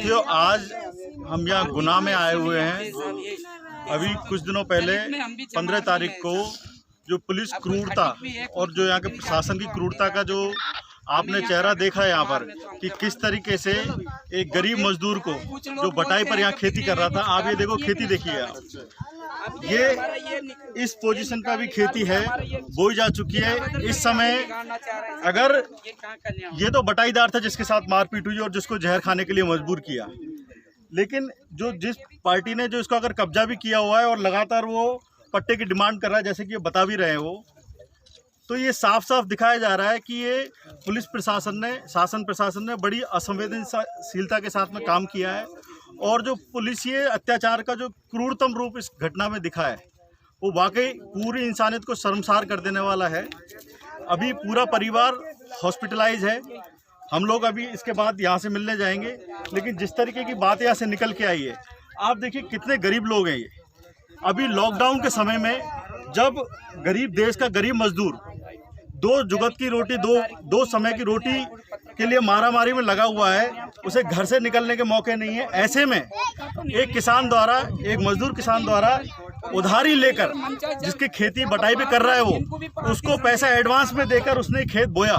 साथियों, आज हम यहाँ गुना में आए हुए हैं। अभी कुछ दिनों पहले 15 तारीख को जो पुलिस क्रूरता और जो यहाँ के प्रशासन की क्रूरता का जो आपने चेहरा देखा है यहाँ पर कि किस तरीके से एक गरीब मजदूर को जो बटाई पर यहाँ खेती कर रहा था, आप ये देखो खेती देखिए आप, ये इस पोजीशन का भी खेती है, बोई जा चुकी है। इस समय अगर ये तो बटाईदार था जिसके साथ मारपीट हुई और जिसको जहर खाने के लिए मजबूर किया, लेकिन जो जिस पार्टी ने जो इसको अगर कब्जा भी किया हुआ है और लगातार वो पट्टे की डिमांड कर रहा है, जैसे कि ये बता भी रहे हैं वो, तो ये साफ साफ दिखाया जा रहा है कि ये पुलिस प्रशासन ने, शासन प्रशासन ने बड़ी असंवेदनशीलता के साथ में काम किया है। और जो पुलिस ये अत्याचार का जो क्रूरतम रूप इस घटना में दिखा है वो वाकई पूरी इंसानियत को शर्मसार कर देने वाला है। अभी पूरा परिवार हॉस्पिटलाइज है, हम लोग अभी इसके बाद यहाँ से मिलने जाएंगे, लेकिन जिस तरीके की बात यहाँ से निकल के आई है, आप देखिए कितने गरीब लोग हैं ये। अभी लॉकडाउन के समय में जब गरीब देश का गरीब मजदूर दो जुगत की रोटी, दो समय की रोटी के लिए मारामारी में लगा हुआ है, उसे घर से निकलने के मौके नहीं है, ऐसे में एक किसान द्वारा, एक मजदूर किसान द्वारा उधारी लेकर जिसकी खेती बटाई पे कर रहा है वो, उसको पैसा एडवांस में देकर उसने खेत बोया।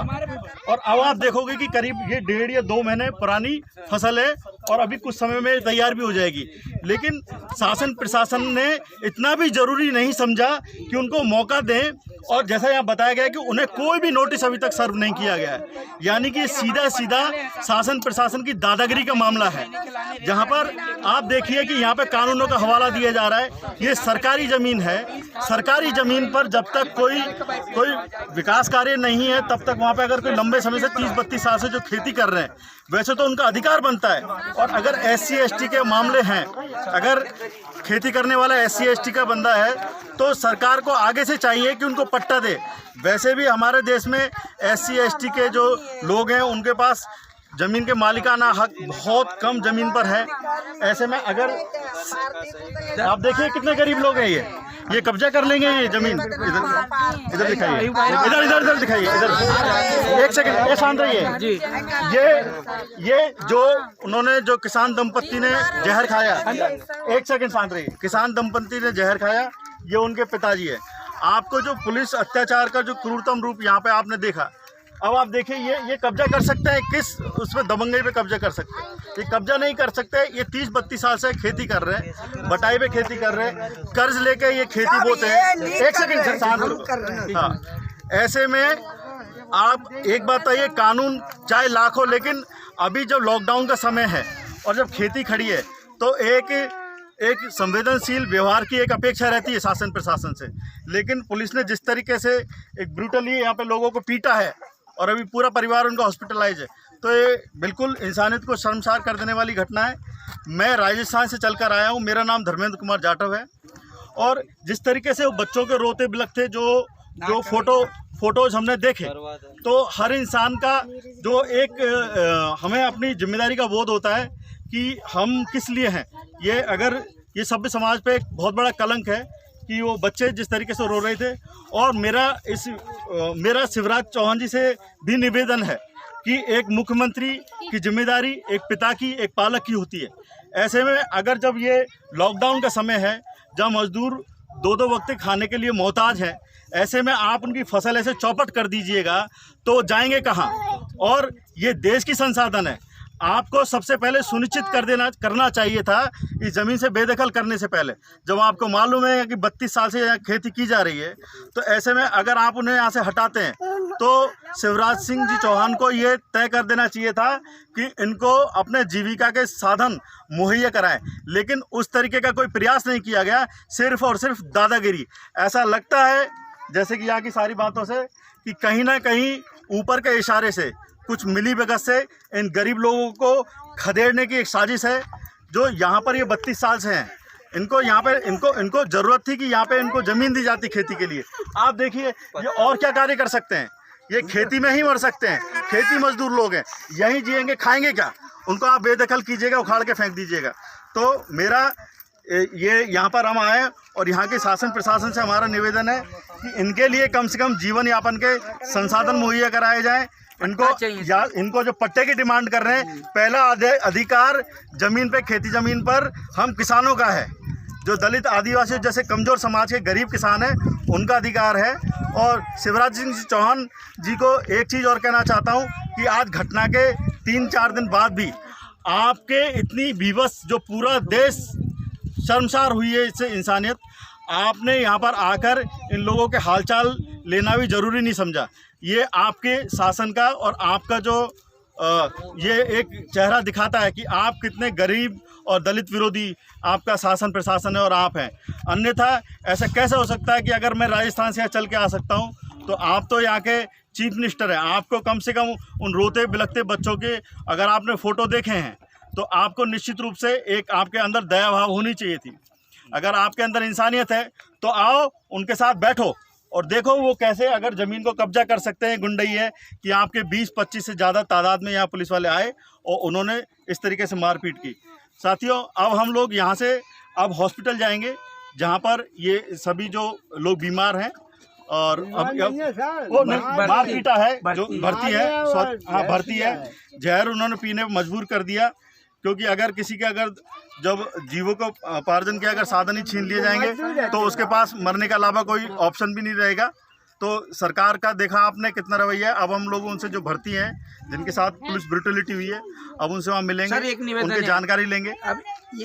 और अब आप देखोगे कि करीब ये 1.5 या 2 महीने पुरानी फसल है और अभी कुछ समय में तैयार भी हो जाएगी। लेकिन शासन प्रशासन ने इतना भी जरूरी नहीं समझा कि उनको मौका दें, और जैसा यहाँ बताया गया कि उन्हें कोई भी नोटिस अभी तक सर्व नहीं किया गया है। यानी कि सीधा सीधा शासन प्रशासन की दादागिरी का मामला है, जहाँ पर आप देखिए कि यहाँ पे कानूनों का हवाला दिया जा रहा है। ये सरकारी जमीन है, सरकारी जमीन पर जब तक कोई विकास कार्य नहीं है तब तक वहाँ पे अगर कोई लंबे समय से 30-32 साल से जो खेती कर रहे हैं, वैसे तो उनका अधिकार बनता है। और अगर SC/ST के मामले हैं, अगर खेती करने वाला SC/ST का बंदा है तो सरकार को आगे से चाहिए कि उनको पट्टा दे। वैसे भी हमारे देश में SC/ST के जो लोग हैं उनके पास जमीन के मालिकाना हक बहुत कम जमीन पर है। ऐसे में अगर आप देखिए कितने गरीब लोग हैं, ये कब्जा कर लेंगे ये जमीन। इधर दिखाइए, इधर दिखाइए, इधर एक सेकंड, ये शांत रहिए। ये जो उन्होंने जो किसान दंपत्ति ने जहर खाया, एक सेकंड शांत रहिए, किसान दंपत्ति ने जहर खाया, ये उनके पिताजी है। आपको जो पुलिस अत्याचार का जो क्रूरतम रूप यहाँ पे आपने देखा, अब आप देखिए ये कब्जा कर सकते हैं, किस उसमें दबंगई पे कब्जा कर सकते हैं? ये कब्जा नहीं कर सकते। ये 30-32 साल से खेती कर रहे हैं, बटाई पे खेती कर रहे हैं, कर्ज लेके ये खेती बोते हैं। एक सेकंड से शांत। हाँ, ऐसे में आप एक बात है, ये कानून चाहे लाख हो, लेकिन अभी जब लॉकडाउन का समय है और जब खेती खड़ी है तो एक संवेदनशील व्यवहार की एक अपेक्षा रहती है शासन प्रशासन से। लेकिन पुलिस ने जिस तरीके से एक ब्रूटली यहाँ पे लोगों को पीटा है और अभी पूरा परिवार उनका हॉस्पिटलाइज है, तो ये बिल्कुल इंसानियत को शर्मसार कर देने वाली घटना है। मैं राजस्थान से चलकर आया हूँ, मेरा नाम धर्मेंद्र कुमार जाटव है। और जिस तरीके से वो बच्चों के रोते बिलखते जो फोटोज हमने देखे, तो हर इंसान का जो एक हमें अपनी जिम्मेदारी का बोध होता है कि हम किस लिए हैं। ये सभ्य समाज पे एक बहुत बड़ा कलंक है कि वो बच्चे जिस तरीके से रो रहे थे। और मेरा शिवराज चौहान जी से भी निवेदन है कि एक मुख्यमंत्री की जिम्मेदारी एक पिता की, एक पालक की होती है। ऐसे में अगर जब ये लॉकडाउन का समय है, जब मजदूर 2-2 वक्त खाने के लिए मोहताज है, ऐसे में आप उनकी फसल ऐसे चौपट कर दीजिएगा तो जाएंगे कहाँ? और ये देश की संसाधन है, आपको सबसे पहले सुनिश्चित करना चाहिए था इस ज़मीन से बेदखल करने से पहले। जब आपको मालूम है कि 32 साल से यहाँ खेती की जा रही है, तो ऐसे में अगर आप उन्हें यहाँ से हटाते हैं तो शिवराज सिंह जी चौहान को ये तय कर देना चाहिए था कि इनको अपने जीविका के साधन मुहैया कराएं। लेकिन उस तरीके का कोई प्रयास नहीं किया गया, सिर्फ और सिर्फ दादागिरी। ऐसा लगता है जैसे कि यहाँ की सारी बातों से कि कहीं ना कहीं ऊपर के इशारे से, कुछ मिली भगत से इन गरीब लोगों को खदेड़ने की एक साजिश है। जो यहाँ पर ये 32 साल से हैं, इनको यहाँ पे इनको ज़रूरत थी कि यहाँ पे इनको ज़मीन दी जाती खेती के लिए। आप देखिए ये और क्या कार्य कर सकते हैं, ये खेती में ही मर सकते हैं। खेती मजदूर लोग हैं, यहीं जिएंगे, खाएंगे क्या? उनको आप बेदखल कीजिएगा, उखाड़ के फेंक दीजिएगा। तो मेरा ये यहाँ पर हम आए और यहाँ के शासन प्रशासन से हमारा निवेदन है कि इनके लिए कम से कम जीवन यापन के संसाधन मुहैया कराए जाएं। इनको जो पट्टे की डिमांड कर रहे हैं, पहला अधिकार जमीन पे, खेती जमीन पर हम किसानों का है। जो दलित आदिवासी जैसे कमजोर समाज के गरीब किसान हैं उनका अधिकार है। और शिवराज सिंह चौहान जी को एक चीज़ और कहना चाहता हूं कि आज घटना के 3-4 दिन बाद भी आपके इतनी विवश, जो पूरा देश शर्मसार हुई है इससे इंसानियत, आपने यहाँ पर आकर इन लोगों के हालचाल लेना भी ज़रूरी नहीं समझा। ये आपके शासन का और आपका जो ये एक चेहरा दिखाता है कि आप कितने गरीब और दलित विरोधी आपका शासन प्रशासन है और आप हैं। अन्यथा ऐसा कैसे हो सकता है कि अगर मैं राजस्थान से यहाँ चल के आ सकता हूँ तो आप तो यहाँ के चीफ मिनिस्टर हैं, आपको कम से कम उन रोते बिलखते बच्चों के अगर आपने फ़ोटो देखे हैं तो आपको निश्चित रूप से एक आपके अंदर दया भाव होनी चाहिए थी। अगर आपके अंदर इंसानियत है तो आओ उनके साथ बैठो और देखो वो कैसे अगर ज़मीन को कब्जा कर सकते हैं। गुंडई है कि आपके 20-25 से ज़्यादा तादाद में यहाँ पुलिस वाले आए और उन्होंने इस तरीके से मारपीट की। साथियों, अब हम लोग यहाँ से अब हॉस्पिटल जाएंगे जहाँ पर ये सभी जो लोग बीमार हैं और अब मार पीटा है, जो भर्ती है, हाँ भर्ती है, जहर उन्होंने पीने पर मजबूर कर दिया। क्योंकि अगर किसी के अगर जब जीवों को उपार्जन के अगर साधन ही छीन लिए जाएंगे तो उसके पास मरने के अलावा कोई ऑप्शन भी नहीं रहेगा। तो सरकार का देखा आपने कितना रवैया। अब हम लोग उनसे जो भर्ती हैं जिनके साथ पुलिस ब्रूटलिटी हुई है, अब उनसे वहाँ मिलेंगे, उनकी जानकारी लेंगे।